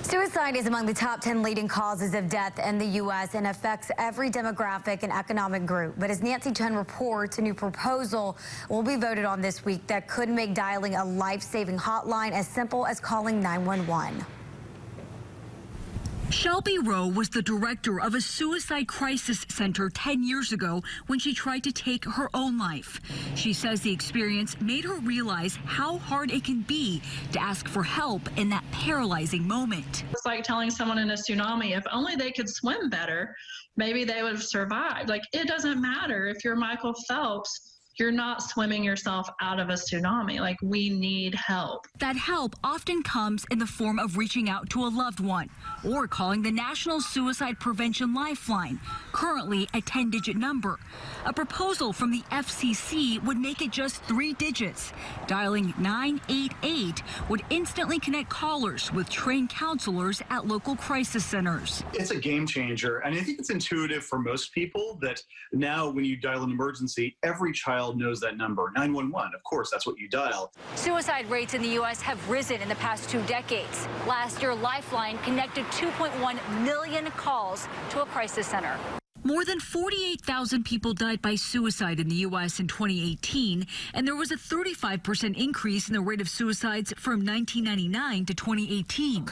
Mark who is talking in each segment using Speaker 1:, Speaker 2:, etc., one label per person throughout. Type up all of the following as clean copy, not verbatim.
Speaker 1: Suicide is among the top 10 leading causes of death in the U.S. and affects every demographic and economic group. But as Nancy Chen reports, a new proposal will be voted on this week that could make dialing a life-saving hotline as simple as calling 911.
Speaker 2: Shelby Rowe was the director of a suicide crisis center 10 years ago when she tried to take her own life. She says the experience made her realize how hard it can be to ask for help in that paralyzing moment.
Speaker 3: It's like telling someone in a tsunami, if only they could swim better, maybe they would have survived. Like, it doesn't matter if you're Michael Phelps. You're not swimming yourself out of a tsunami. Like, we need help.
Speaker 2: That help often comes in the form of reaching out to a loved one or calling the National Suicide Prevention Lifeline, currently a 10-digit number. A proposal from the FCC would make it just 3 digits. Dialing 988 would instantly connect callers with trained counselors at local crisis centers.
Speaker 4: It's a game changer, and I think it's intuitive for most people that now when you dial an emergency, every child knows that number. 911, of course, that's what you dial.
Speaker 2: Suicide rates in the U.S. have risen in the past 2 decades. Last year, Lifeline connected 2.1 million calls to a crisis center. More than 48,000 people died by suicide in the U.S. in 2018, and there was a 35% increase in the rate of suicides from 1999 to 2018.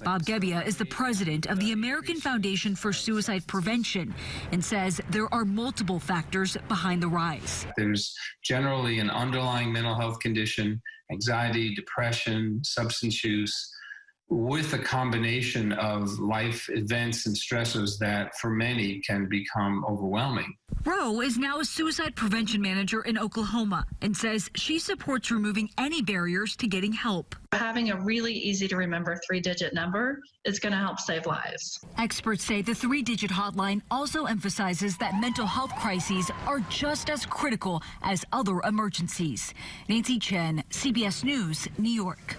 Speaker 2: Bob Gebbia is the president of the American Foundation for Suicide Prevention and says there are multiple factors behind the rise.
Speaker 5: There's generally an underlying mental health condition, anxiety, depression, substance use, with a combination of life events and stressors that for many can become overwhelming.
Speaker 2: Rowe is now a suicide prevention manager in Oklahoma and says she supports removing any barriers to getting help.
Speaker 3: Having a really easy to remember 3-digit number is going to help save lives.
Speaker 2: Experts say the 3-digit hotline also emphasizes that mental health crises are just as critical as other emergencies. Nancy Chen, CBS News, New York.